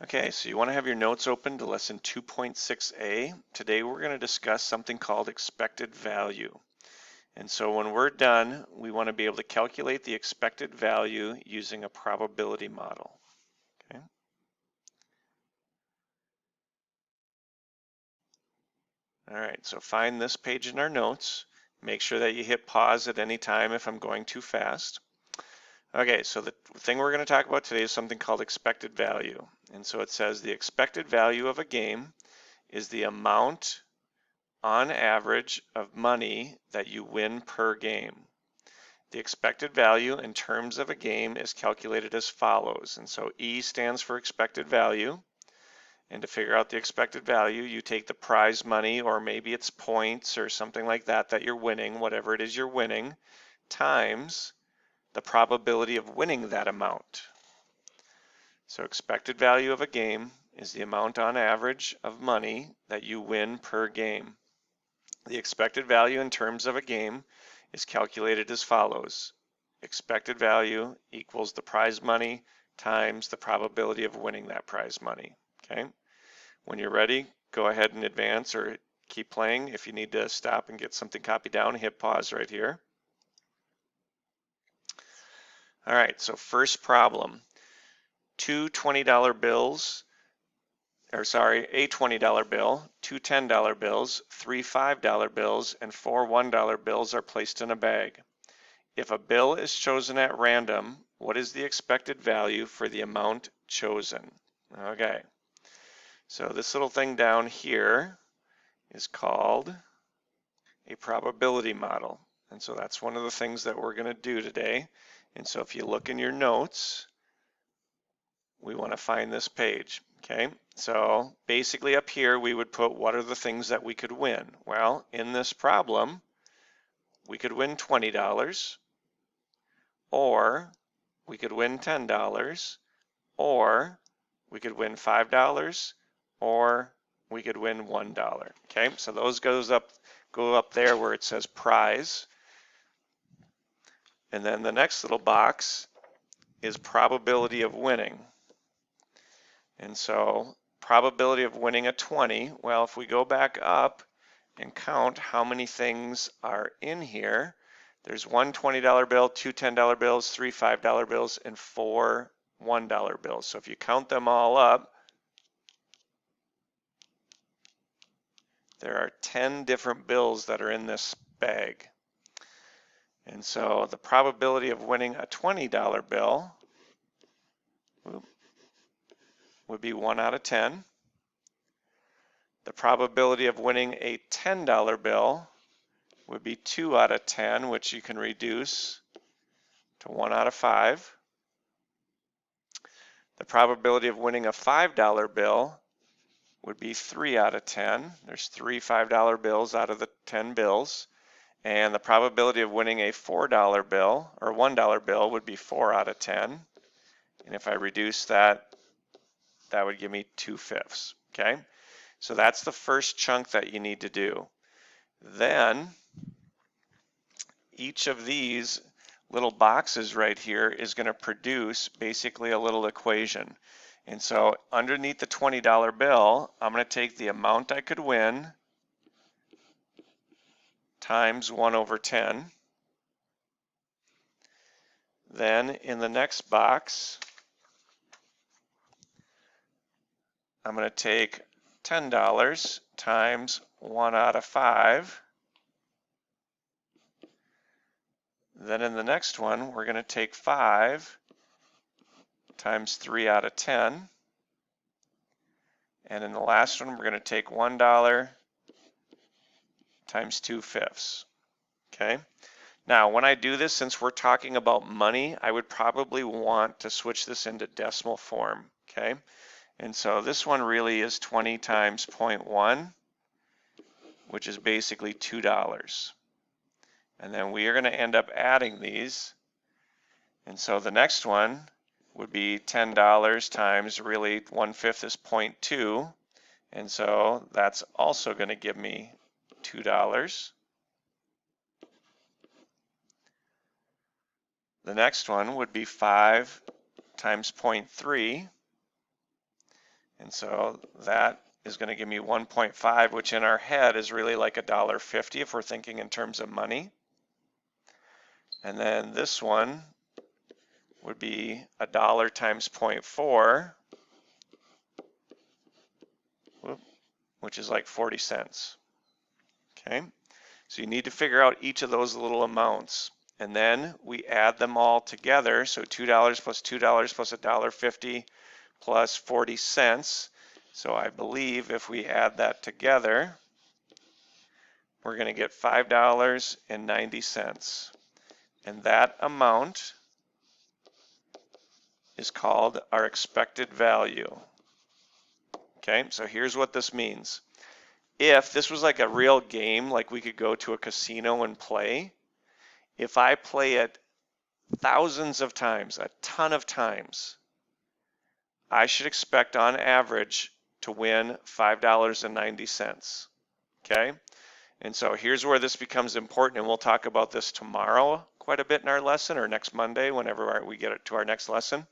Okay, so you want to have your notes open to lesson 2.6a. Today we're going to discuss something called expected value. And so when we're done, we want to be able to calculate the expected value using a probability model. Okay. All right, so find this page in our notes. Make sure that you hit pause at any time if I'm going too fast. Okay, so the thing we're going to talk about today is something called expected value. And so it says the expected value of a game is the amount on average of money that you win per game. The expected value in terms of a game is calculated as follows. And so E stands for expected value. And to figure out the expected value, you take the prize money, or maybe it's points or something like that that you're winning, whatever it is you're winning, times the probability of winning that amount. So expected value of a game is the amount on average of money that you win per game. The expected value in terms of a game is calculated as follows. Expected value equals the prize money times the probability of winning that prize money. Okay. When you're ready, go ahead and advance or keep playing. If you need to stop and get something copied down, hit pause right here. All right, so first problem. Two $20 bills, a $20 bill, two $10 bills, three $5 bills, and four $1 bills are placed in a bag. If a bill is chosen at random, what is the expected value for the amount chosen? Okay, so this little thing down here is called a probability model. And so that's one of the things that we're going to do today. And so if you look in your notes, we want to find this page. Okay, so basically up here we would put what are the things that we could win. Well, in this problem, we could win $20, or we could win $10, or we could win $5, or we could win $1. Okay, so those go up there where it says prize. And then the next little box is probability of winning. And so probability of winning a 20, well, if we go back up and count how many things are in here, there's one $20 bill, two $10 bills, three $5 bills, and four $1 bills. So if you count them all up, there are 10 different bills that are in this bag. And so the probability of winning a $20 bill would be 1 out of 10. The probability of winning a $10 bill would be 2 out of 10, which you can reduce to 1 out of 5. The probability of winning a $5 bill would be 3 out of 10. There's 3 $5 bills out of the 10 bills. And the probability of winning a $4 bill or $1 bill would be 4 out of 10. And if I reduce that, that would give me 2/5. Okay, so that's the first chunk that you need to do. Then each of these little boxes right here is going to produce basically a little equation. And so underneath the $20 bill, I'm going to take the amount I could win times 1 over 10. Then in the next box, I'm going to take $10 times 1 out of 5. Then in the next one, we're going to take 5 times 3 out of 10. And in the last one, we're going to take $1 times 2/5. Okay. Now, when I do this, since we're talking about money, I would probably want to switch this into decimal form. Okay. And so this one really is 20 times 0.1, which is basically $2. And then we are going to end up adding these. And so the next one would be $10 times really 1/5 is 0.2. And so that's also going to give me $2. The next one would be 5 times 0.3. And so that is going to give me 1.5, which in our head is really like $1.50 if we're thinking in terms of money. And then this one would be $1 times 0.4, which is like 40 cents. Okay, so you need to figure out each of those little amounts. And then we add them all together. So $2 plus $2 plus $1.50 plus 40 cents. So I believe if we add that together, we're going to get $5.90. And that amount is called our expected value. Okay, so here's what this means. If this was like a real game, like we could go to a casino and play, if I play it thousands of times, a ton of times, I should expect on average to win $5.90. Okay, and so here's where this becomes important, and we'll talk about this tomorrow quite a bit in our lesson, or next Monday, whenever we get to our next lesson.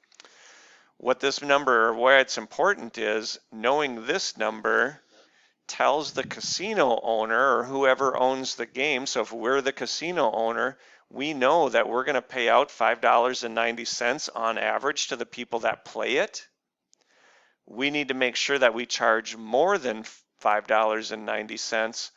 What this number, or why it's important, is knowing this number tells the casino owner or whoever owns the game. So if we're the casino owner, we know that we're going to pay out $5.90 on average to the people that play it. We need to make sure that we charge more than $5.90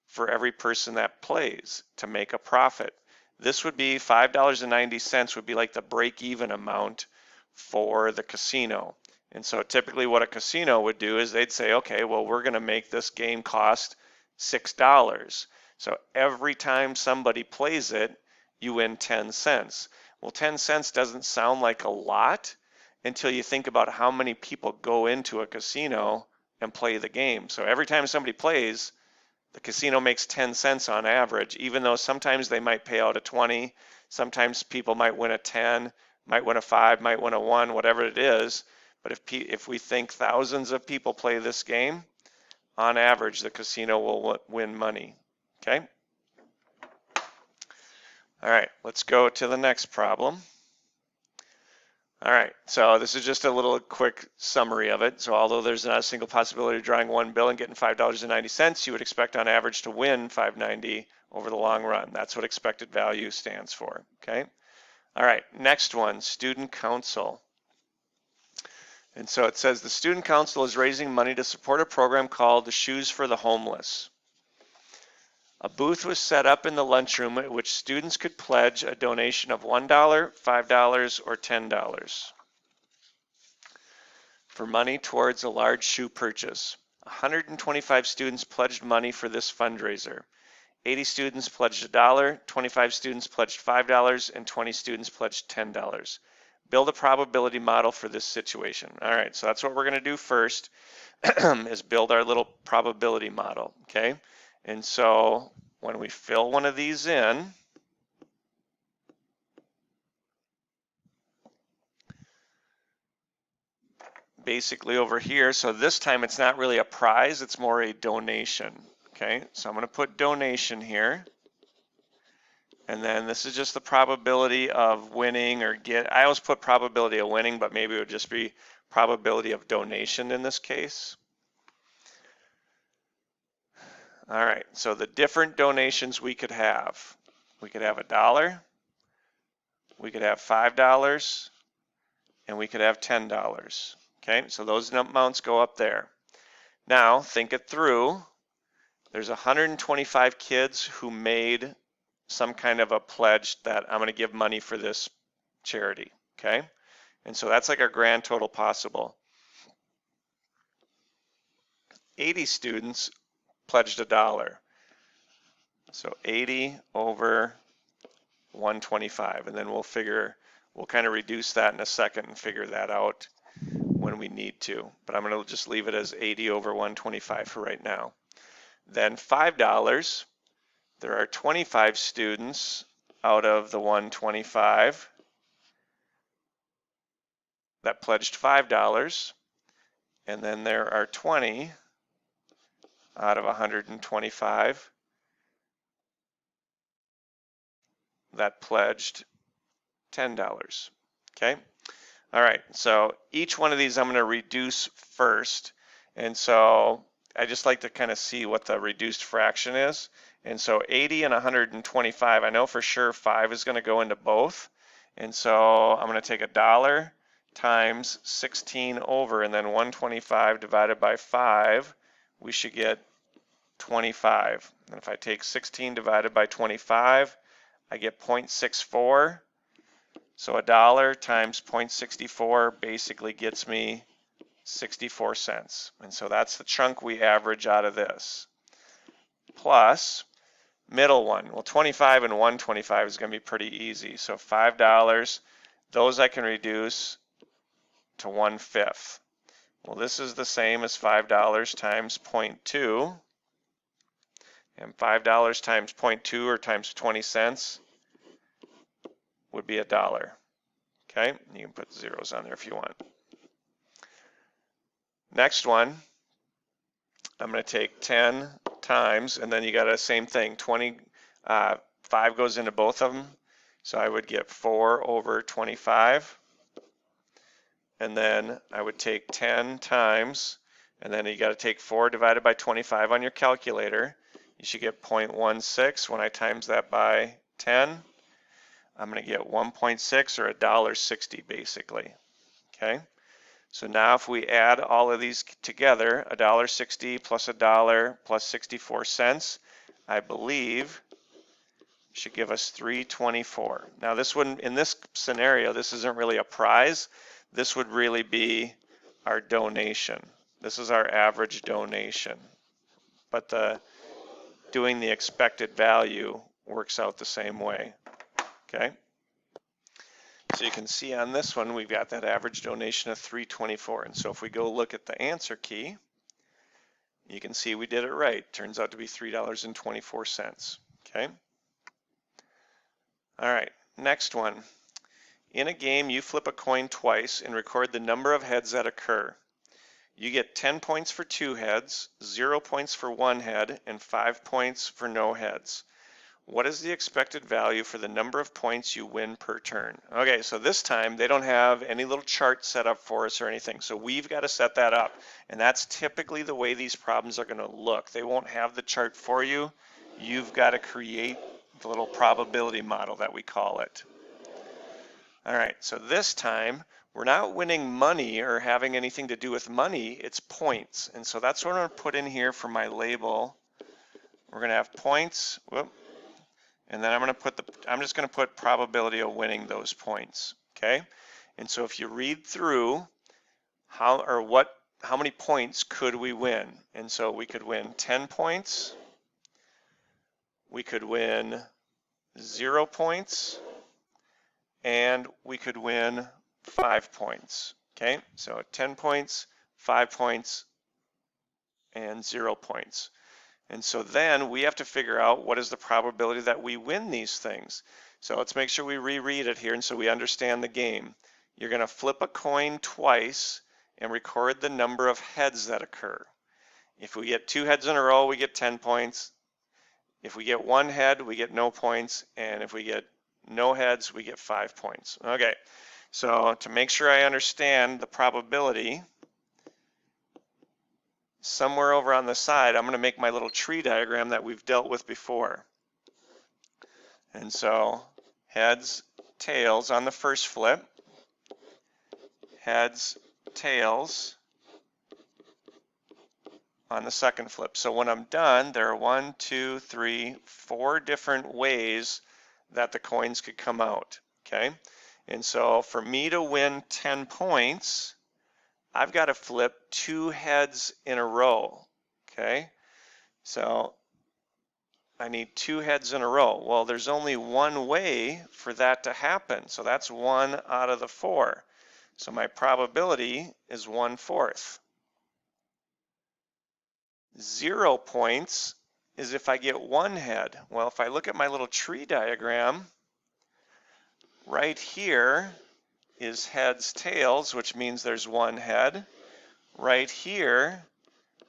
for every person that plays to make a profit. This would be $5.90 would be like the break-even amount for the casino. And so typically what a casino would do is they'd say, okay, well, we're going to make this game cost $6. So every time somebody plays it, you win 10 cents. Well, 10 cents doesn't sound like a lot until you think about how many people go into a casino and play the game. So every time somebody plays, the casino makes 10 cents on average, even though sometimes they might pay out a 20, sometimes people might win a 10, might win a 5, might win a 1, whatever it is. But if we think thousands of people play this game, on average, the casino will win money. Okay? All right, let's go to the next problem. All right, so this is just a little quick summary of it. So although there's not a single possibility of drawing one bill and getting $5.90, you would expect on average to win $5.90 over the long run. That's what expected value stands for. Okay? All right, next one, student council. And so it says the student council is raising money to support a program called the Shoes for the Homeless. A booth was set up in the lunchroom at which students could pledge a donation of $1, $5, or $10 for money towards a large shoe purchase. 125 students pledged money for this fundraiser. 80 students pledged $1, 25 students pledged $5, and 20 students pledged $10. Build a probability model for this situation. All right, so that's what we're going to do first, is build our little probability model, okay? And so when we fill one of these in, basically over here, so this time it's not really a prize, it's more a donation, okay? So I'm going to put donation here. And then this is just the probability of winning or I always put probability of winning, but maybe it would just be probability of donation in this case. All right, so the different donations we could have. We could have $1, we could have $5, and we could have $10. Okay, so those amounts go up there. Now, think it through. There's 125 kids who made some kind of a pledge that I'm going to give money for this charity, okay? And so that's like our grand total possible. 80 students pledged $1. So 80 over 125, and then we'll kind of reduce that in a second and figure that out when we need to. But I'm going to just leave it as 80 over 125 for right now. Then $5. There are 25 students out of the 125 that pledged $5, and then there are 20 out of 125 that pledged $10. Okay, All right, so each one of these I'm going to reduce first. And so I just like to kind of see what the reduced fraction is. And so 80 and 125, I know for sure 5 is going to go into both. And so I'm going to take $1 times 16 over, and then 125 divided by 5, we should get 25. And if I take 16 divided by 25, I get 0.64. So $1 times 0.64 basically gets me 64 cents. And so that's the chunk we average out of this. Plus, middle one. Well, 25 and 125 is going to be pretty easy. So $5, those I can reduce to 1/5. Well, this is the same as $5 times 0.2. And $5 times 0.2 or times 20 cents would be $1. Okay, you can put zeros on there if you want. Next one, I'm going to take 10 times, and then you got the same thing. 5 goes into both of them, so I would get 4 over 25. And then I would take 10 times, and then you got to take 4 divided by 25 on your calculator. You should get 0.16. When I times that by 10, I'm going to get 1.6 or $1.60 basically. Okay. So now if we add all of these together, $1.60 plus $1 plus 64 cents, I believe should give us $3.24. Now this wouldn't, in this scenario, this isn't really a prize. This would really be our donation. This is our average donation. But doing the expected value works out the same way. Okay. So you can see on this one, we've got that average donation of $3.24. And so if we go look at the answer key, you can see we did it right. Turns out to be $3.24. Okay. All right, next one. In a game, you flip a coin twice and record the number of heads that occur. You get 10 points for 2 heads, 0 points for 1 head, and 5 points for no heads. What is the expected value for the number of points you win per turn? Okay, so this time they don't have any little chart set up for us or anything. So we've got to set that up. And that's typically the way these problems are going to look. They won't have the chart for you. You've got to create the little probability model that we call it. All right, so this time we're not winning money or having anything to do with money, it's points. And so that's what I'm going to put in here for my label. We're going to have points. Whoop. And then I'm just going to put probability of winning those points, okay? And so if you read through how many points could we win? And so we could win 10 points, we could win 0 points, and we could win 5 points, okay? So 10 points, 5 points, and 0 points. And so then we have to figure out what is the probability that we win these things. So let's make sure we reread it here and so we understand the game. You're going to flip a coin twice and record the number of heads that occur. If we get 2 heads in a row, we get 10 points. If we get 1 head, we get no points. And if we get no heads, we get 5 points. Okay, so to make sure I understand the probability, somewhere over on the side, I'm going to make my little tree diagram that we've dealt with before. And so heads, tails on the first flip, heads, tails on the second flip. So when I'm done, there are 1, 2, 3, 4 different ways that the coins could come out, okay? And so for me to win 10 points, I've got to flip 2 heads in a row, okay? So I need 2 heads in a row. Well, there's only one way for that to happen. So that's 1 out of the 4. So my probability is 1/4. 0 points is if I get 1 head. Well, if I look at my little tree diagram, right here is heads, tails, which means there's 1 head. Right here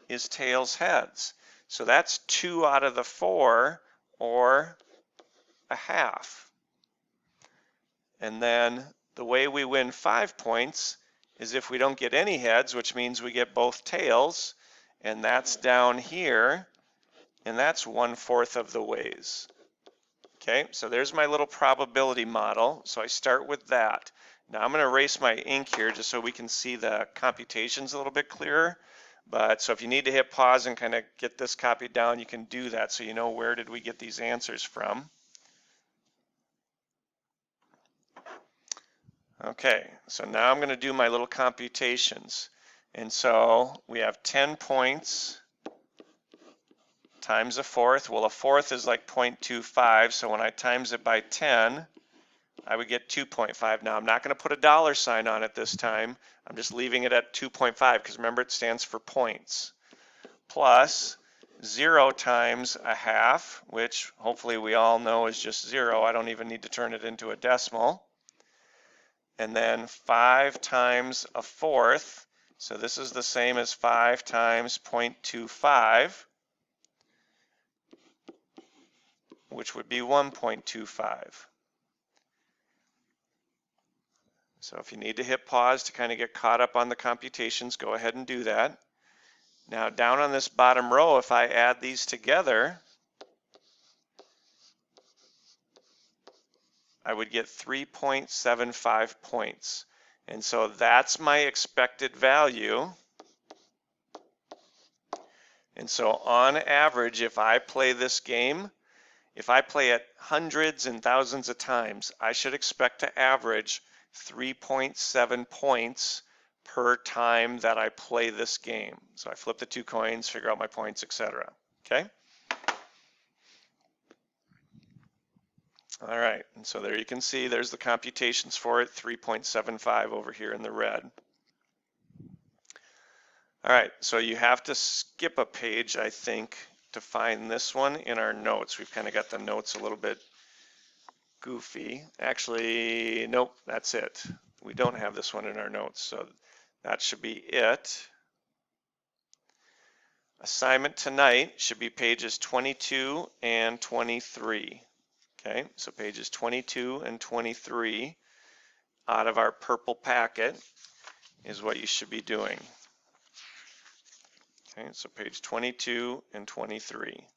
is tails, heads. So that's 2 out of the 4, or a half. And then The way we win 5 points is if we don't get any heads, which means we get both tails, and that's down here, and that's 1/4 of the ways. Okay, so there's my little probability model. So I start with that. Now I'm going to erase my ink here just so we can see the computations a little bit clearer. But so if you need to hit pause and kind of get this copied down, you can do that so you know where did we get these answers from. Okay, so now I'm going to do my little computations. And so we have 10 points times 1/4. Well, 1/4 is like 0.25, so when I times it by 10, I would get 2.5. Now, I'm not going to put a dollar sign on it this time. I'm just leaving it at 2.5 because remember it stands for points. Plus 0 times 1/2, which hopefully we all know is just 0. I don't even need to turn it into a decimal. And then 5 times 1/4. So this is the same as 5 times 0.25, which would be 1.25. So if you need to hit pause to kind of get caught up on the computations, go ahead and do that. Now down on this bottom row, if I add these together, I would get 3.75 points. And so that's my expected value. And so on average, if I play this game, if I play it hundreds and thousands of times, I should expect to average 3.7 points per time that I play this game. So I flip the 2 coins, figure out my points, etc. Okay? All right, and so there you can see there's the computations for it, 3.75 over here in the red. All right, so you have to skip a page, I think, to find this one in our notes. We've kind of got the notes a little bit goofy. Actually, nope, that's it. We don't have this one in our notes, so that should be it. Assignment tonight should be pages 22 and 23. Okay, so pages 22 and 23 out of our purple packet is what you should be doing. Okay, so page 22 and 23.